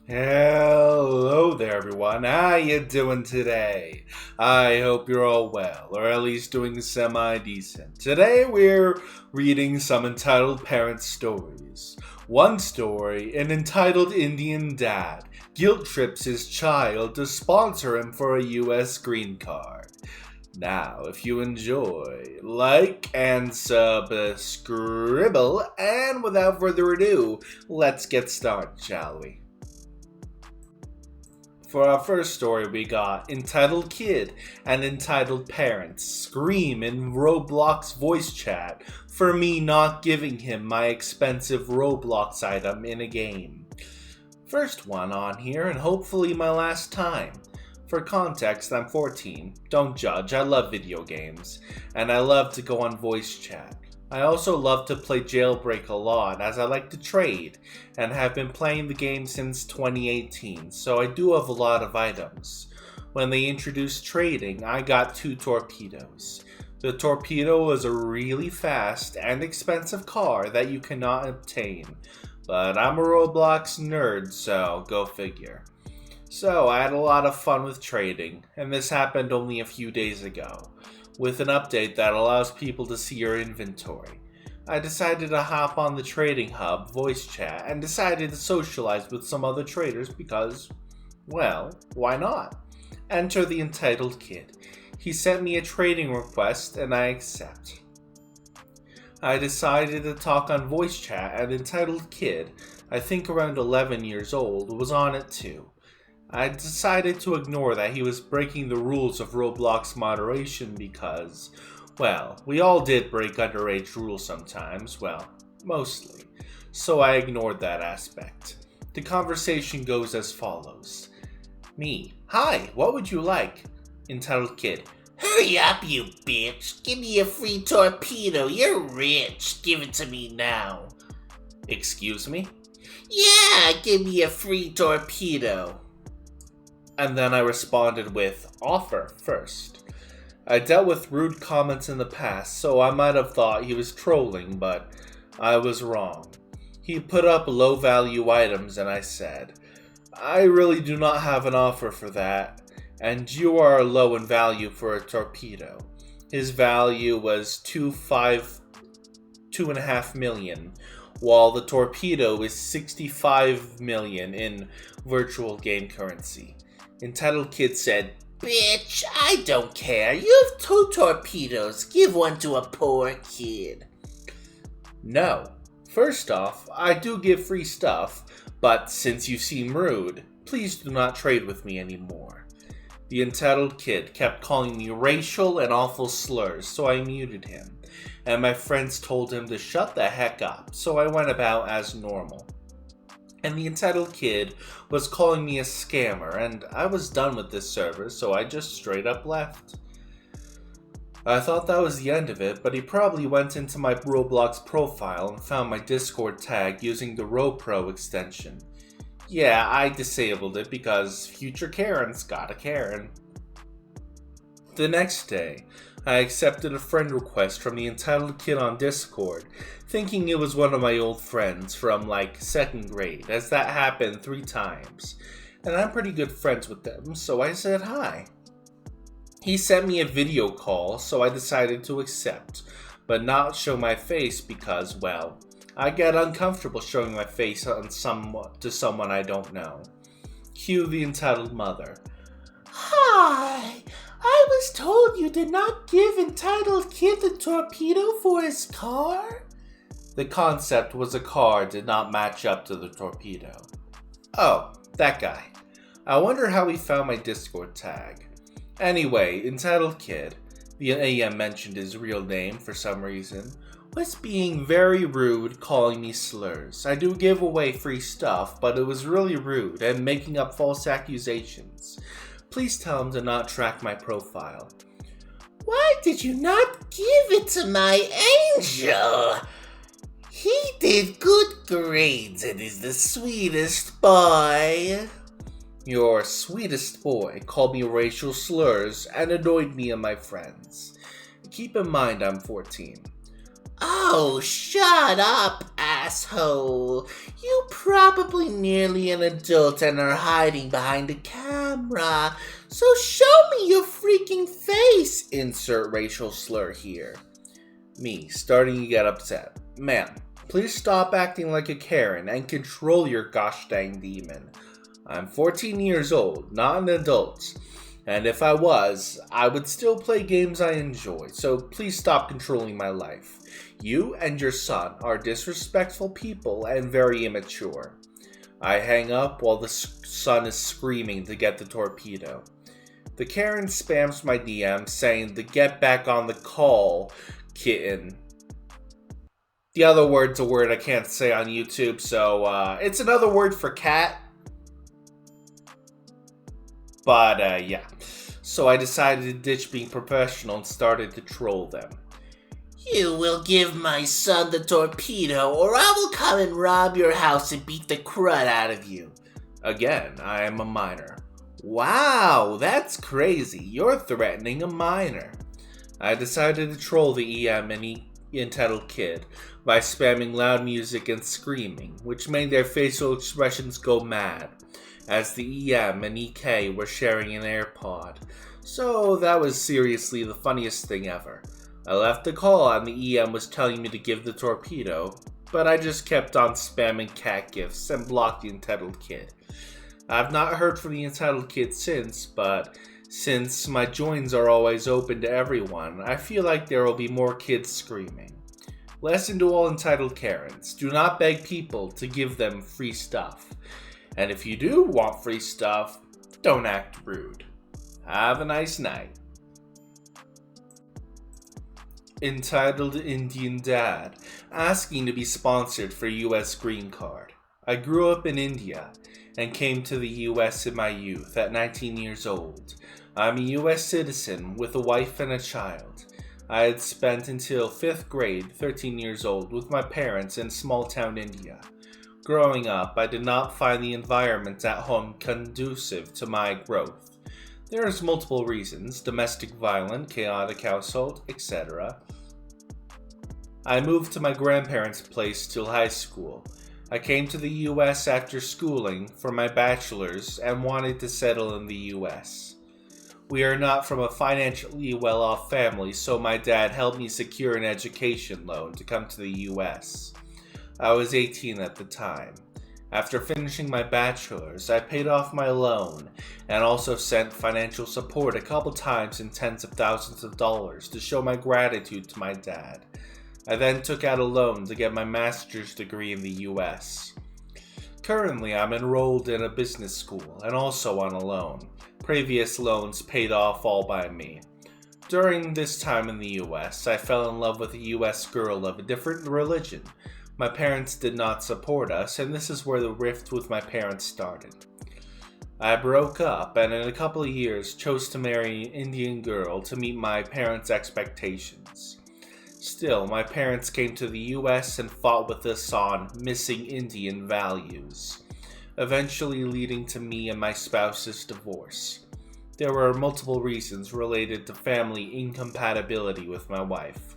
Hello there everyone, how you doing today? I hope you're all well, or at least doing semi-decent. Today we're reading some entitled parent stories. One story, an entitled Indian dad guilt trips his child to sponsor him for a US green card. Now, if you enjoy, like and subscribe, and without further ado, let's get started, shall we? For our first story, we got Entitled Kid and Entitled Parents scream in Roblox voice chat for me not giving him my expensive Roblox item in a game. First one on here, and hopefully my last time. For context, I'm 14. Don't judge, I love video games, and I love to go on voice chat. I also love to play Jailbreak a lot, as I like to trade, and have been playing the game since 2018, so I do have a lot of items. When they introduced trading, I got 2 torpedoes. The torpedo was a really fast and expensive car that you cannot obtain, but I'm a Roblox nerd, so go figure. So I had a lot of fun with trading, and this happened only a few days ago, with an update that allows people to see your inventory. I decided to hop on the trading hub voice chat and decided to socialize with some other traders because, well, why not? Enter the Entitled Kid. He sent me a trading request and I accept. I decided to talk on voice chat and Entitled Kid, I think around 11 years old, was on it too. I decided to ignore that he was breaking the rules of Roblox moderation because, well, we all did break underage rules sometimes, well, mostly. So I ignored that aspect. The conversation goes as follows. Me, hi, what would you like? Entitled Kid, Hurry up, you bitch! Give me a free torpedo, you're rich! Give it to me now! excuse me? Yeah, give me a free torpedo! And then I responded with, offer first. I dealt with rude comments in the past, so I might have thought he was trolling, but I was wrong. He put up low value items and I said, I really do not have an offer for that, and you are low in value for a torpedo. His value was 2.5 million, while the torpedo is 65 million in virtual game currency. Entitled Kid said, Bitch, I don't care. You have 2 torpedoes. Give one to a poor kid. No. First off, I do give free stuff, but since you seem rude, please do not trade with me anymore. The Entitled Kid kept calling me racial and awful slurs, so I muted him, and my friends told him to shut the heck up, so I went about as normal. And the Entitled Kid was calling me a scammer, and I was done with this server, so I just straight up left. I thought that was the end of it, but he probably went into my Roblox profile and found my Discord tag using the RoPro extension. Yeah, I disabled it because future Karen's got a Karen. The next day, I accepted a friend request from the Entitled Kid on Discord, thinking it was one of my old friends from like 2nd grade, as that happened 3 times, and I'm pretty good friends with them, so I said hi. He sent me a video call, so I decided to accept, but not show my face because, well, I get uncomfortable showing my face to someone I don't know. Cue the entitled mother. Hi, I was told you did not give Entitled Kid the torpedo for his car? The concept was a car did not match up to the torpedo. Oh, that guy. I wonder how he found my Discord tag. Anyway, Entitled Kid, the AM mentioned his real name for some reason, was being very rude, calling me slurs. I do give away free stuff, but it was really rude and making up false accusations. Please tell him to not track my profile. Why did you not give it to my angel? He did good grades and is the sweetest boy. Your sweetest boy called me racial slurs and annoyed me and my friends. Keep in mind I'm 14. Oh, shut up, asshole. You probably nearly an adult and are hiding behind a camera. So show me your freaking face. Insert racial slur here. Me, starting to get upset. Ma'am, please stop acting like a Karen and control your gosh dang demon. I'm 14 years old, not an adult. And if I was, I would still play games I enjoy, so please stop controlling my life. You and your son are disrespectful people and very immature. I hang up while the son is screaming to get the torpedo. The Karen spams my DM saying to get back on the call, kitten. The other word's a word I can't say on YouTube, so it's another word for cat. But yeah, so I decided to ditch being professional and started to troll them. You will give my son the torpedo, or I will come and rob your house and beat the crud out of you. Again, I am a minor. Wow, that's crazy. You're threatening a minor. I decided to troll the EM and entitled kid by spamming loud music and screaming, which made their facial expressions go mad, as the EM and EK were sharing an AirPod. So that was seriously the funniest thing ever. I left the call and the EM was telling me to give the torpedo, but I just kept on spamming cat gifs and blocked the entitled kid. I've not heard from the entitled kid since, but since my joins are always open to everyone, I feel like there will be more kids screaming. Lesson to all entitled Karens: do not beg people to give them free stuff. And if you do want free stuff, don't act rude. Have a nice night. Entitled Indian Dad, asking to be sponsored for US green card. I grew up in India and came to the US in my youth at 19 years old. I'm a US citizen with a wife and a child. I had spent until 5th grade, 13 years old, with my parents in small town India. Growing up, I did not find the environment at home conducive to my growth. There's multiple reasons: domestic violence, chaotic household, etc. I moved to my grandparents' place till high school. I came to the US after schooling for my bachelor's and wanted to settle in the US. We are not from a financially well-off family, so my dad helped me secure an education loan to come to the US. I was 18 at the time. After finishing my bachelor's, I paid off my loan and also sent financial support a couple times in tens of thousands of dollars to show my gratitude to my dad. I then took out a loan to get my master's degree in the US. Currently, I'm enrolled in a business school and also on a loan. Previous loans paid off all by me. During this time in the US, I fell in love with a US girl of a different religion. My parents did not support us, and this is where the rift with my parents started. I broke up, and in a couple of years chose to marry an Indian girl to meet my parents' expectations. Still, my parents came to the US and fought with us on missing Indian values, eventually leading to me and my spouse's divorce. There were multiple reasons related to family incompatibility with my wife.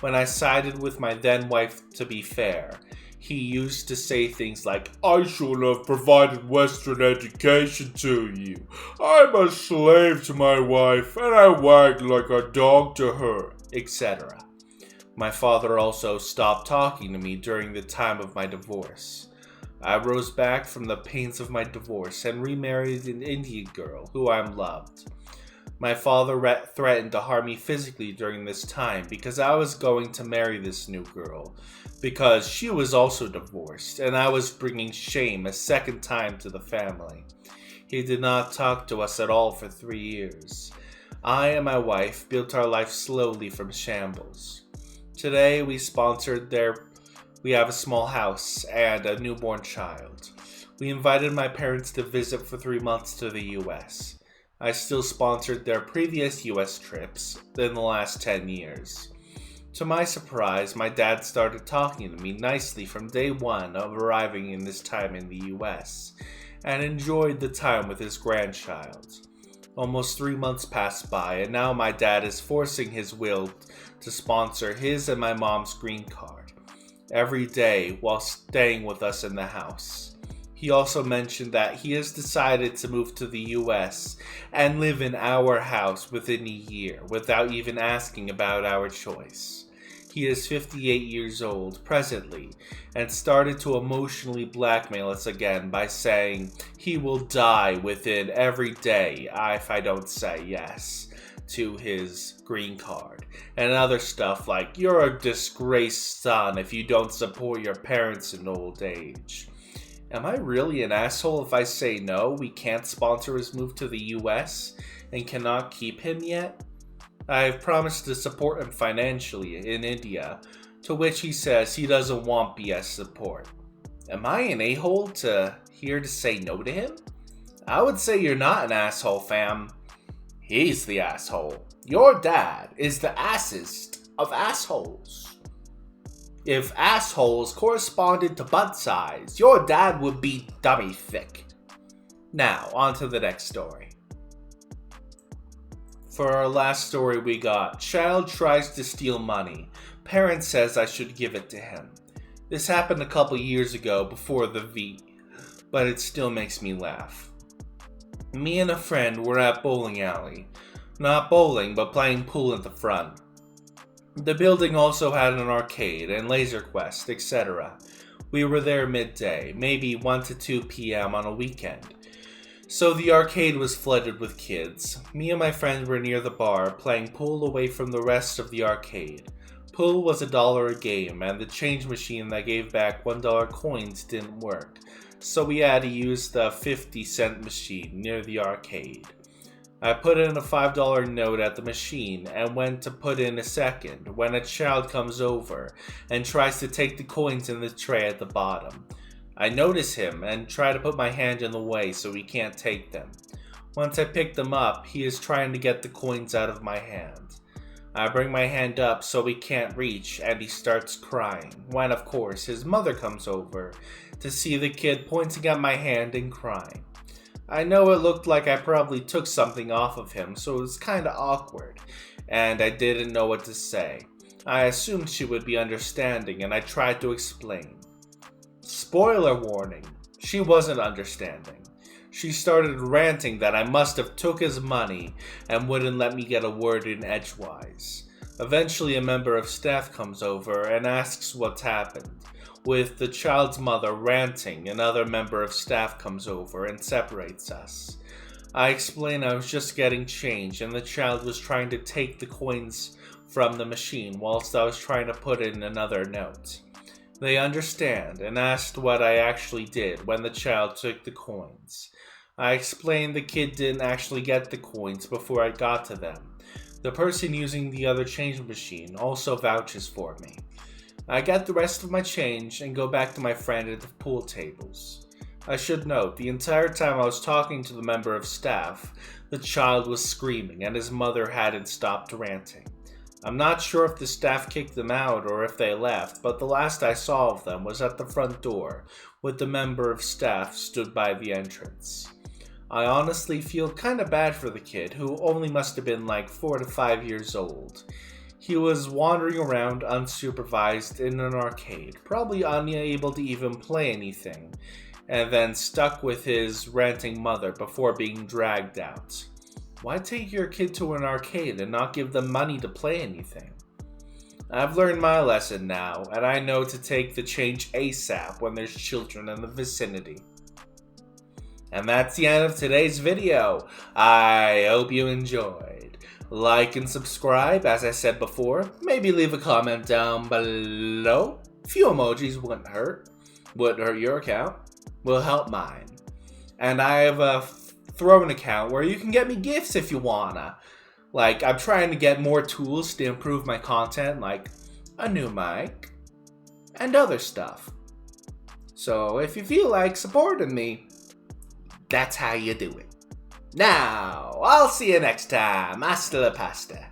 When I sided with my then wife to be fair, he used to say things like, "I should have provided Western education to you. I'm a slave to my wife and I wagged like a dog to her," etc. My father also stopped talking to me during the time of my divorce. I rose back from the pains of my divorce and remarried an Indian girl who I loved. My father threatened to harm me physically during this time because I was going to marry this new girl, because she was also divorced and I was bringing shame a second time to the family. He did not talk to us at all for 3 years. I and my wife built our life slowly from shambles. Today we have a small house and a newborn child. We invited my parents to visit for 3 months to the US. I still sponsored their previous US trips in the last 10 years. To my surprise, my dad started talking to me nicely from day one of arriving in this time in the US, and enjoyed the time with his grandchild. Almost 3 months passed by, and now my dad is forcing his will to sponsor his and my mom's green card every day while staying with us in the house. He also mentioned that he has decided to move to the US and live in our house within a year without even asking about our choice. He is 58 years old presently and started to emotionally blackmail us again by saying he will die within every day if I don't say yes to his green card, and other stuff like you're a disgraced son if you don't support your parents in old age. Am I really an asshole if I say no, we can't sponsor his move to the US and cannot keep him yet? I have promised to support him financially in India, to which he says he doesn't want BS support. Am I an a-hole here to say no to him? I would say you're not an asshole, fam. He's the asshole. Your dad is the assest of assholes. If assholes corresponded to butt size, your dad would be dummy thick. Now, on to the next story. For our last story we got, child tries to steal money. Parent says I should give it to him. This happened a couple years ago before the V, but it still makes me laugh. Me and a friend were at bowling alley. Not bowling, but playing pool at the front. The building also had an arcade and laser quest, etc. We were there midday, maybe 1 to 2 p.m. on a weekend. So the arcade was flooded with kids. Me and my friends were near the bar, playing pool away from the rest of the arcade. Pool was $1 a game, and the change machine that gave back $1 coins didn't work. So we had to use the 50-cent machine near the arcade. I put in a $5 note at the machine and went to put in a second when a child comes over and tries to take the coins in the tray at the bottom. I notice him and try to put my hand in the way so he can't take them. Once I pick them up, he is trying to get the coins out of my hand. I bring my hand up so he can't reach and he starts crying, when of course his mother comes over to see the kid pointing at my hand and crying. I know it looked like I probably took something off of him, so it was kinda awkward, and I didn't know what to say. I assumed she would be understanding and I tried to explain. Spoiler warning, she wasn't understanding. She started ranting that I must have took his money and wouldn't let me get a word in edgewise. Eventually a member of staff comes over and asks what's happened. With the child's mother ranting, another member of staff comes over and separates us. I explain I was just getting change and the child was trying to take the coins from the machine whilst I was trying to put in another note. They understand and asked what I actually did when the child took the coins. I explained the kid didn't actually get the coins before I got to them. The person using the other change machine also vouches for me. I get the rest of my change and go back to my friend at the pool tables. I should note, the entire time I was talking to the member of staff, the child was screaming and his mother hadn't stopped ranting. I'm not sure if the staff kicked them out or if they left, but the last I saw of them was at the front door, with the member of staff stood by the entrance. I honestly feel kinda bad for the kid, who only must have been like 4 to 5 years old. He was wandering around unsupervised in an arcade, probably unable to even play anything, and then stuck with his ranting mother before being dragged out. Why take your kid to an arcade and not give them money to play anything? I've learned my lesson now, and I know to take the change ASAP when there's children in the vicinity. And that's the end of today's video. I hope you enjoyed. Like and subscribe, as I said before. Maybe leave a comment down below. A few emojis wouldn't hurt. Wouldn't hurt your account. Will help mine. And I have a Throw an account where you can get me gifts if you wanna. Like, I'm trying to get more tools to improve my content, like a new mic and other stuff. So if you feel like supporting me, that's how you do it. Now, I'll see you next time. Hasta la pasta.